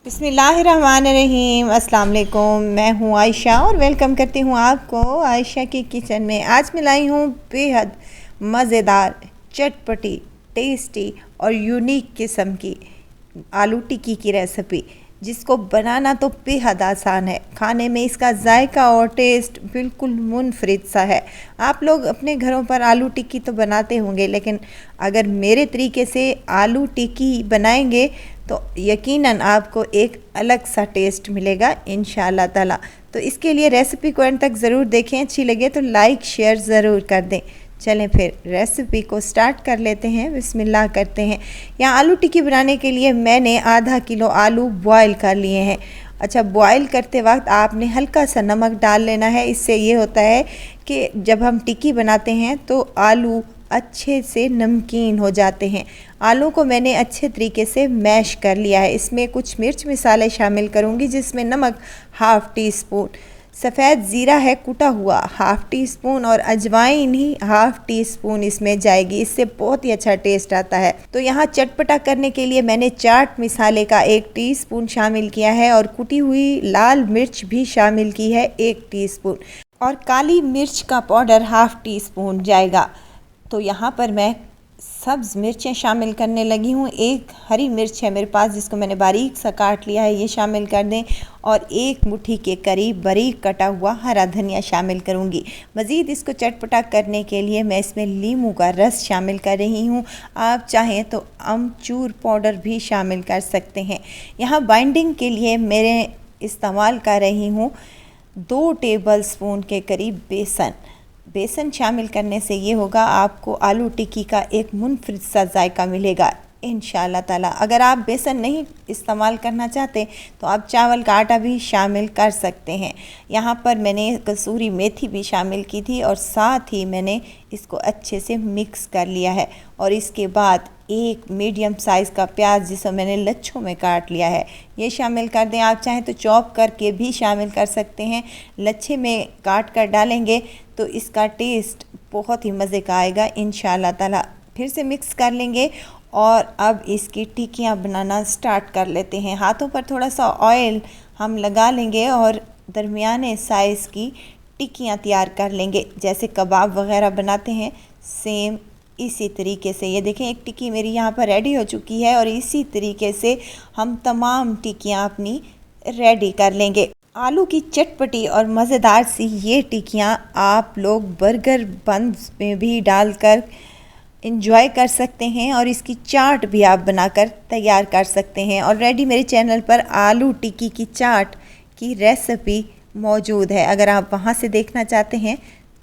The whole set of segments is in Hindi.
बिस्मिल्लाहिर्रहमानिर्रहीम। अस्सलाम वालेकुम। मैं हूँ आयशा और वेलकम करती हूँ आपको आयशा की किचन में। आज मैं लाई हूँ बेहद मज़ेदार, चटपटी, टेस्टी और यूनिक किस्म की आलू टिक्की की रेसिपी, जिसको बनाना तो बेहद आसान है। खाने में इसका जायका और टेस्ट बिल्कुल मुनफरिद सा है। आप लोग अपने घरों पर आलू टिक्की तो बनाते होंगे, लेकिन अगर मेरे तरीके से आलू टिक्की बनाएंगे तो यकीनन आपको एक अलग सा टेस्ट मिलेगा इंशाअल्लाह ताला। तो इसके लिए रेसिपी को एंड तक ज़रूर देखें। अच्छी लगे तो लाइक शेयर ज़रूर कर दें। चलें फिर रेसिपी को स्टार्ट कर लेते हैं। बिस्मिल्लाह करते हैं। यहाँ आलू टिक्की बनाने के लिए मैंने आधा किलो आलू बॉयल कर लिए हैं। अच्छा, बॉयल करते वक्त आपने हल्का सा नमक डाल लेना है। इससे ये होता है कि जब हम टिक्की बनाते हैं तो आलू अच्छे से नमकीन हो जाते हैं। आलू को मैंने अच्छे तरीके से मैश कर लिया है। इसमें कुछ मिर्च मसाले शामिल करूँगी, जिसमें नमक हाफ़ टी स्पून, सफ़ेद ज़ीरा है कुटा हुआ हाफ़ टी स्पून और अजवाइन ही हाफ़ टी स्पून इसमें जाएगी। इससे बहुत ही अच्छा टेस्ट आता है। तो यहाँ चटपटा करने के लिए मैंने चाट मसाले का 1 टीस्पून शामिल किया है और कुटी हुई लाल मिर्च भी शामिल की है 1 टीस्पून, और काली मिर्च का पाउडर हाफ़ टी स्पून जाएगा। तो यहाँ पर मैं सब्ज़ मिर्चें शामिल करने लगी हूँ। 1 हरी मिर्च है मेरे पास, जिसको मैंने बारीक सा काट लिया है, ये शामिल कर दें। और 1 मुट्ठी के करीब बारीक कटा हुआ हरा धनिया शामिल करूँगी। मज़ीद इसको चटपटा करने के लिए मैं इसमें नींबू का रस शामिल कर रही हूँ। आप चाहें तो अमचूर पाउडर भी शामिल कर सकते हैं। यहाँ बाइंडिंग के लिए मेरे इस्तेमाल कर रही हूँ 2 टेबल स्पून के करीब बेसन शामिल करने से ये होगा, आपको आलू टिक्की का एक मुनफरिद सा जायका मिलेगा इंशाअल्लाह ताला। अगर आप बेसन नहीं इस्तेमाल करना चाहते तो आप चावल का आटा भी शामिल कर सकते हैं। यहाँ पर मैंने कसूरी मेथी भी शामिल की थी और साथ ही मैंने इसको अच्छे से मिक्स कर लिया है। और इसके बाद 1 मीडियम साइज़ का प्याज, जिसे मैंने लच्छों में काट लिया है, ये शामिल कर दें। आप चाहें तो चॉप करके भी शामिल कर सकते हैं। लच्छे में काट कर डालेंगे तो इसका टेस्ट बहुत ही मज़े का आएगा इंशाअल्लाह ताला। फिर से मिक्स कर लेंगे और अब इसकी टिक्कियाँ बनाना स्टार्ट कर लेते हैं। हाथों पर थोड़ा सा ऑयल हम लगा लेंगे और दरमियाने साइज़ की टिक्कियाँ तैयार कर लेंगे। जैसे कबाब वग़ैरह बनाते हैं, सेम इसी तरीके से। ये देखें, एक टिक्की मेरी यहाँ पर रेडी हो चुकी है और इसी तरीके से हम तमाम टिक्कियाँ अपनी रेडी कर लेंगे। आलू की चटपटी और मज़ेदार सी ये टिक्कियाँ आप लोग बर्गर बन्स में भी डालकर इंजॉय कर सकते हैं और इसकी चाट भी आप बनाकर तैयार कर सकते हैं। ऑलरेडी मेरे चैनल पर आलू टिक्की की चाट की रेसिपी मौजूद है। अगर आप वहां से देखना चाहते हैं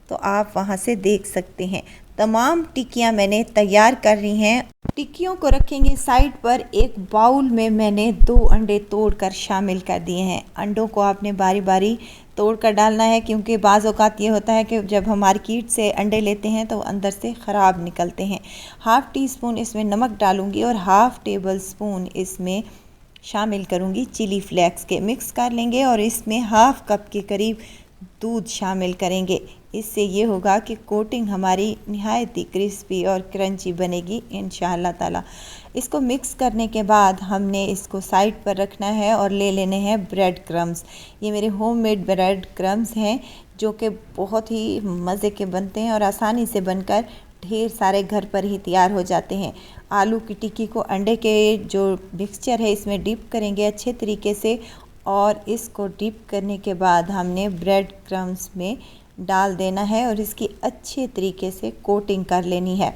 तो आप वहां से देख सकते हैं। तमाम टिक्कियां मैंने तैयार कर ली हैं। टिक्कियों को रखेंगे साइड पर। एक बाउल में मैंने 2 अंडे तोड़कर शामिल कर दिए हैं। अंडों को आपने बारी बारी तोड़ कर डालना है, क्योंकि बाज़ औक़ात ये होता है कि जब हम मार्केट से अंडे लेते हैं तो अंदर से ख़राब निकलते हैं। हाफ़ टी स्पून इसमें नमक डालूँगी और हाफ़ टेबल स्पून इसमें शामिल करूँगी चिली फ्लेक्स के। मिक्स कर लेंगे और इसमें हाफ़ कप के करीब दूध शामिल करेंगे। इससे ये होगा कि कोटिंग हमारी निहायत ही क्रिस्पी और क्रंची बनेगी इंशाअल्लाह ताला। इसको मिक्स करने के बाद हमने इसको साइड पर रखना है और ले लेने हैं ब्रेड क्रम्स। ये मेरे होममेड ब्रेड क्रम्स हैं, जो कि बहुत ही मज़े के बनते हैं और आसानी से बनकर ढेर सारे घर पर ही तैयार हो जाते हैं। आलू की टिक्की को अंडे के जो मिक्सचर है इसमें डिप करेंगे अच्छे तरीके से, और इसको डिप करने के बाद हमने ब्रेड क्रम्स में डाल देना है और इसकी अच्छे तरीके से कोटिंग कर लेनी है।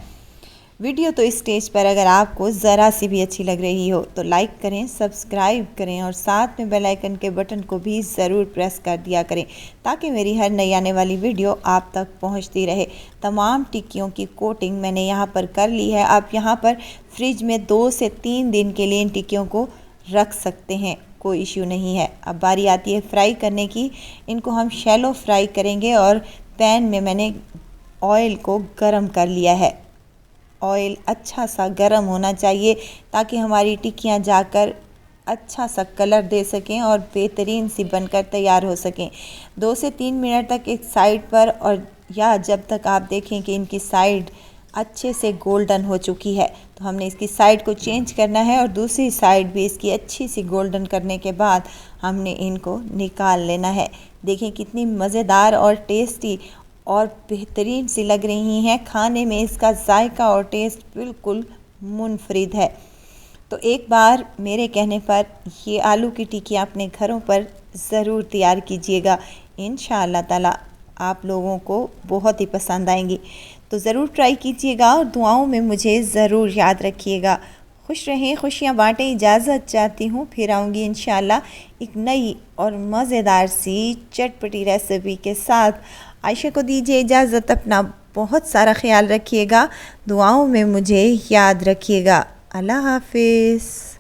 वीडियो तो इस स्टेज पर अगर आपको ज़रा सी भी अच्छी लग रही हो तो लाइक करें, सब्सक्राइब करें और साथ में बेल आइकन के बटन को भी ज़रूर प्रेस कर दिया करें, ताकि मेरी हर नई आने वाली वीडियो आप तक पहुंचती रहे। तमाम टिक्कियों की कोटिंग मैंने यहाँ पर कर ली है। आप यहाँ पर फ्रिज में 2 से 3 दिन के लिए इन टिक्कियों को रख सकते हैं, कोई इश्यू नहीं है। अब बारी आती है फ्राई करने की। इनको हम शैलो फ्राई करेंगे और पैन में मैंने ऑयल को गरम कर लिया है। ऑयल अच्छा सा गरम होना चाहिए ताकि हमारी टिक्कियाँ जाकर अच्छा सा कलर दे सकें और बेहतरीन सी बनकर तैयार हो सकें। 2 से 3 मिनट तक एक साइड पर, और या जब तक आप देखें कि इनकी साइड अच्छे से गोल्डन हो चुकी है। तो हमने इसकी साइड को चेंज करना है और दूसरी साइड भी इसकी अच्छी सी गोल्डन करने के बाद हमने इनको निकाल लेना है। देखें कितनी मज़ेदार और टेस्टी और बेहतरीन सी लग रही हैं। खाने में इसका जायका और टेस्ट बिल्कुल मुनफरिद है। तो एक बार मेरे कहने पर ये आलू की टिक्की अपने घरों पर ज़रूर तैयार कीजिएगा। इंशाअल्लाह ताला आप लोगों को बहुत ही पसंद आएंगी। तो ज़रूर ट्राई कीजिएगा और दुआओं में मुझे ज़रूर याद रखिएगा। खुश रहें, खुशियाँ बाँटें। इजाज़त चाहती हूँ, फिर आऊँगी इंशाअल्लाह एक नई और मज़ेदार सी चटपटी रेसिपी के साथ। आयशा को दीजिए इजाज़त। अपना बहुत सारा ख्याल रखिएगा। दुआओं में मुझे याद रखिएगा। अल्लाह हाफिज़।